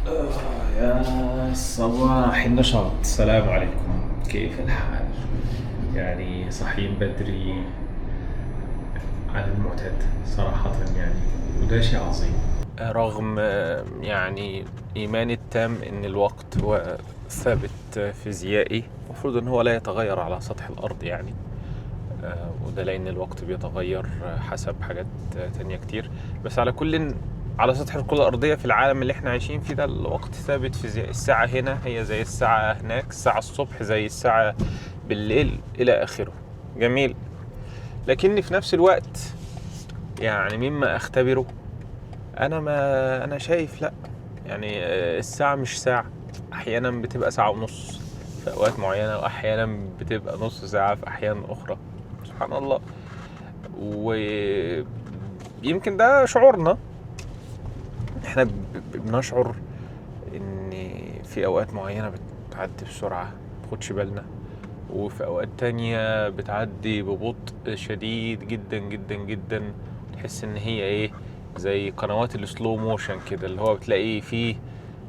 يا صباح النشاط، السلام عليكم، كيف الحال؟ يعني صحيين بدري عن المعتاد صراحة يعني، وده شيء عظيم. رغم يعني إيماني التام إن الوقت هو ثابت فيزيائي المفروض إن هو لا يتغير على سطح الأرض يعني. وده لأن الوقت بيتغير حسب حاجات تانية كتير. بس على كل، على سطح الكرة الأرضية في العالم اللي احنا عايشين فيه ده الوقت ثابت فيزيائي. الساعة هنا هي زي الساعة هناك، الساعة الصبح زي الساعة بالليل إلى آخره. جميل. لكني في نفس الوقت يعني مما أختبره، أنا شايف لأ، يعني الساعة مش ساعة، أحيانا بتبقى ساعة ونص في أوقات معينة، وأحيانا بتبقى نص ساعة في أحيان أخرى. سبحان الله. ويمكن ده شعورنا، احنا بنشعر ان في اوقات معينة بتعدي بسرعة متاخدش بالنا، وفي اوقات تانية بتعدي ببطء شديد جدا جدا جدا. تحس ان هي ايه، زي قنوات السلو موشن كده، اللي هو بتلاقي فيه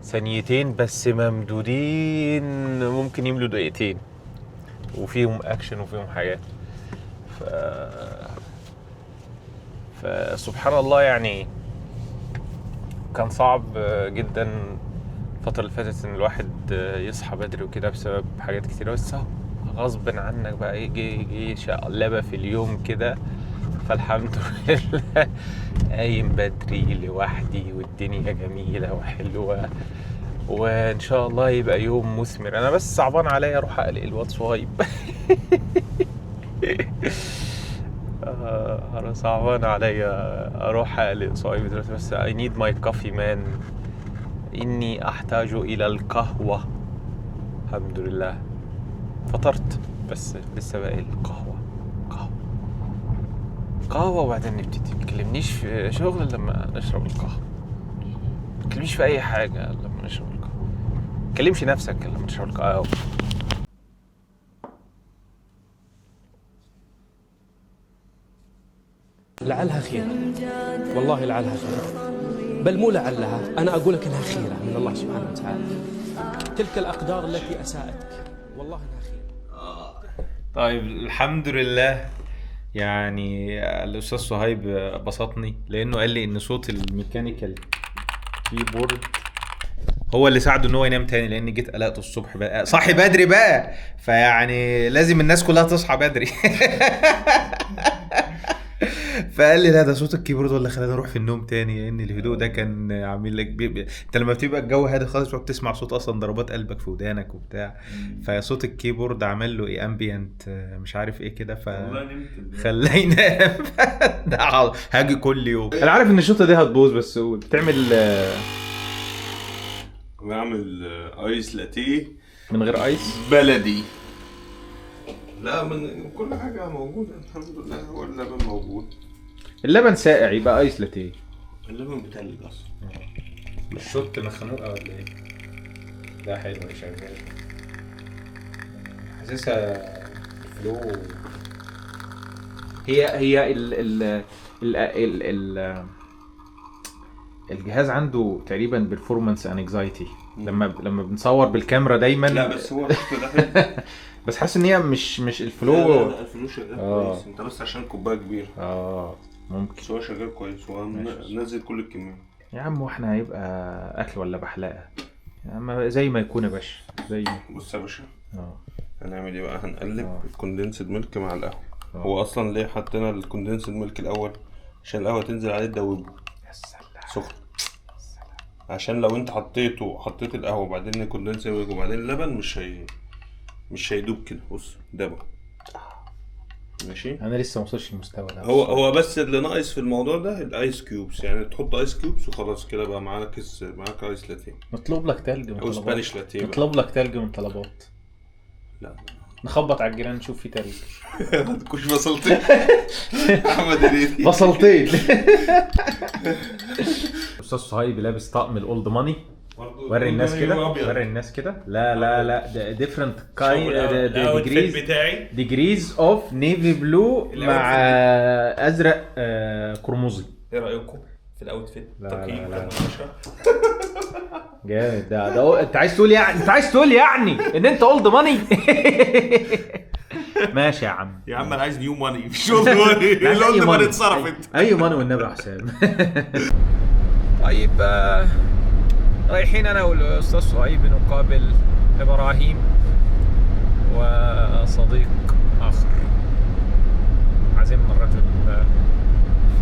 ثانيتين بس ممدودين، ممكن يملوا دقيقتين، وفيهم اكشن وفيهم حاجات. ف... فسبحان الله يعني. كان صعب جدا الفترة اللي فاتت ان الواحد يصحى بدري وكده بسبب حاجات كتير، بس اهو غصب عنك بقى ايه، جه شقلبة في اليوم كده. فالحمد لله قايم بدري لوحدي والدنيا جميلة وحلوة، وان شاء الله يبقى يوم مثمر. انا بس صعبان عليا اروح اقلق الواد صهيب. انا صعبان عليا اروح اقلق صهيب دلوقتي، بس I need my coffee man. إني أحتاج إلى القهوة. الحمد لله فطرت، بس لسه باقي القهوة. قهوة وبعدين نبتدي. متكلمنيش في شغل لما نشرب القهوة، متكلمنيش في أي حاجة لما نشرب القهوة، متكلمش نفسك لما نشرب القهوة. لعلها خير، والله لعلها خير، بل مو لعلها، أنا أقول لك إنها خيرة من الله سبحانه وتعالى. تلك الأقدار التي أساءتك والله إنها خيرة. طيب الحمد لله. يعني الأستاذ صهيب بسطني لأنه قال لي إن صوت الميكانيكال كيبورد هو اللي ساعده ان هو ينام تاني، لان جيت قلقته الصبح بقى صاحي بدري بقى، فيعني لازم الناس كلها تصحى بدري. فقال لي لا ده صوت الكيبورد ولا خلاني اروح في النوم تاني، لان الهدوء ده كان عامل لك انت لما بتبقى الجو هادي خالص بتسمع صوت اصلا ضربات قلبك في ودانك وبتاع. فصوت الكيبورد عمل له ايه، امبيانت مش عارف ايه كده، خلاه ينام. ده هاجي كل يوم. انا عارف ان الشوطه دي هتبوظ، بس بتعمل بعمل ايس لاتيه من غير ايس بلدي. لا، من كل حاجة موجودة الحمد لله، هو اللبن موجود. اللبن ساقع يبقى ايس لاتيه. اللبن بتلج اصلا. الشوت مخنوقه ولا ايه؟ لا حلو شغال. حاسسها فلو. هي ال الجهاز عنده تقريبا بيرفورمانس انكزايتي لما بنصور بالكاميرا دايما. لا بس هو ده. بس حاسس ان هي مش الفلو. لا الفلو شغال كويس، انت بس عشان كوبايه كبيره. ممكن. بس هو شغال كويس، هو نزل كل الكميه. يا عم واحنا هيبقى اكل ولا بحلاقه؟ يا عم زي ما يكون يا باشا، زي ما. بص يا باشا، اه هنعمل ايه بقى؟ هنقلب الكوندنسد ميلك مع القهوه. هو اصلا ليه حطينا الكوندنسد ميلك الاول؟ عشان القهوه تنزل عليه تدوبه سخن، عشان لو انت حطيت القهوه وبعدين الكوندنسد ميلك وبعدين اللبن مش هيدوب كده. بص ده بقى ماشي. انا لسه ما وصلش للمستوى ده. هو بس اللي ناقص في الموضوع ده الايس كيوبس، يعني تحط ايس كيوبس وخلاص كده بقى معاك ايس لاتيه. نطلب لك تلج من او طلبات. سبانيش لاتيه. نطلب لك تلج من طلبات. لا نخبط على الجيران نشوف في تلج. ما تكونش بصلتين. احمد هنيدي بصلتين. استاذ صهيب لابس طقم الاولد ماني. وري الناس كده، وري الناس كده. لا ده ديفرنت الاوتفيت بتاعي ديجريز اوف نيفي بلو مع ازرق قرمزي. ايه رايكم في الاوتفيت؟ تقييم كام من 10؟ جامد ده انت عايز تقول يعني ان انت اولد ماني. ماشي يا عم. يا عم انا عايز نيو ماني مش اولد ماني. الاولد ماني اتصرفت. اي ماني والنبي يا حسام. طيب رايحين انا والاستاذ صهيب نقابل ابراهيم وصديق اخر عزيم الرجل،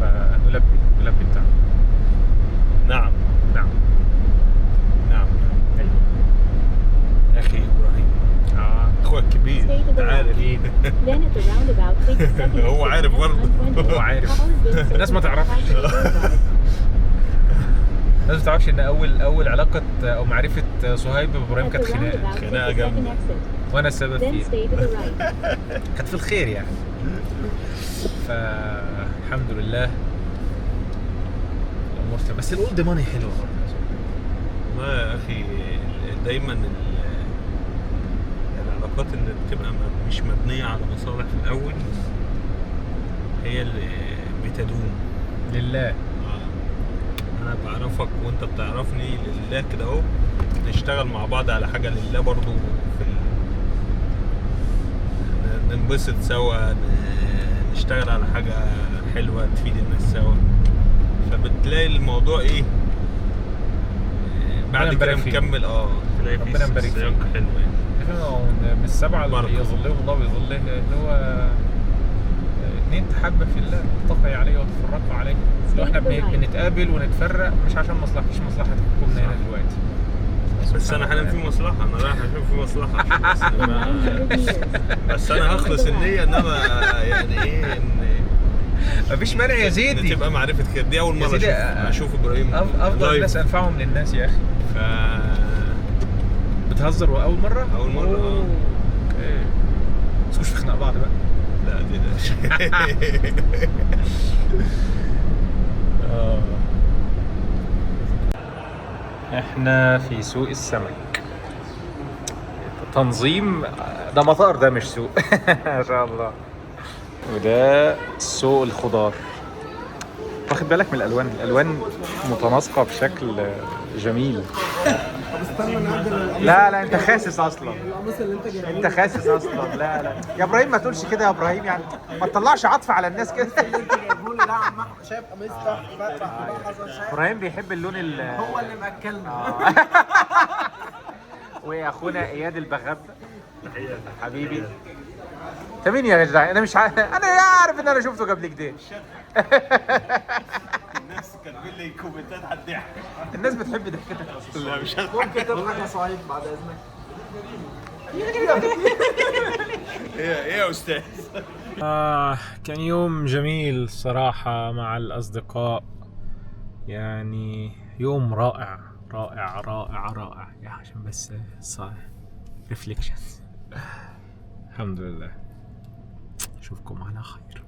فنلبي الدعوة. نعم نعم ايوه يا اخي ابراهيم اخوك كبير انت عارف. هو عارف برضه. هو عارف. الناس ما تعرفش. الناس ما تعرفش ان اول علاقه او معرفه صهيب بابراهيم كانت خناقه جامده وانا السبب فيها. كانت في الخير يعني. فالحمد لله الامور بس الاولد ماني حلوه برضه. والله يا اخي دايما العلاقات اللي بتبقى مش مبنيه على مصالح في الاول هي اللي بتدوم لله. انا بعرفك وانت بتعرفني لله كده اهو، نشتغل مع بعض على حاجه لله برضو، ننبسط سوا، نشتغل على حاجه حلوه تفيد الناس سوا، فبتلاقي الموضوع ايه بعد كده مكمل. تلاقي فيه سياق حلو يعني. من السبعه اللي يظلهم الله ويظله اللي هو اتنين تحبوا في الله اتفقوا عليه وتفرقوا عليه. لو احنا بنتقابل ونتفرق مش عشان مصلحه، مفيش مصلحه تحكمنا هنا دلوقتي. بس انا حاليا في مصلحه، انا رايح اشوف في مصلحه. بس انا هخلص النيه ان انا يعني ايه ان مفيش مانع يا زيدي تبقى معرفة خير. دي اول مره اشوف ابراهيم افضل الناس انفعهم للناس يا اخي. بتهزر واول مره اوكي بس مش في خناق بعض بقى. لا دي احنا في سوق السمك. تنظيم ده مطار، ده مش سوق. ما شاء الله. وده سوق الخضار. واخد بالك من الالوان متناسقه بشكل جميل. لا انت خاسس اصلا. انت خاسس اصلا. لا يا ابراهيم ما تقولش كده يا ابراهيم، يعني ما تطلعش عطف على الناس كده. شايف قميص ابراهيم بيحب اللون هو اللي مأكلنا. واخونا اياد البغاب حبيبي. انت مين يا جدع؟ انا مش عارف. انا عارف ان انا شفته قبل كده. الناس كاتبين لي كومنتات على الضحك. الناس بتحب ضحكتك. لا مش ممكن تضحك يا صهيب بعد اذنك. ايه يا استاذ؟ كان يوم جميل صراحة مع الأصدقاء، يعني يوم رائع رائع رائع رائع. يا عشان بس صح ريفليكشن. الحمد لله. أشوفكم على خير.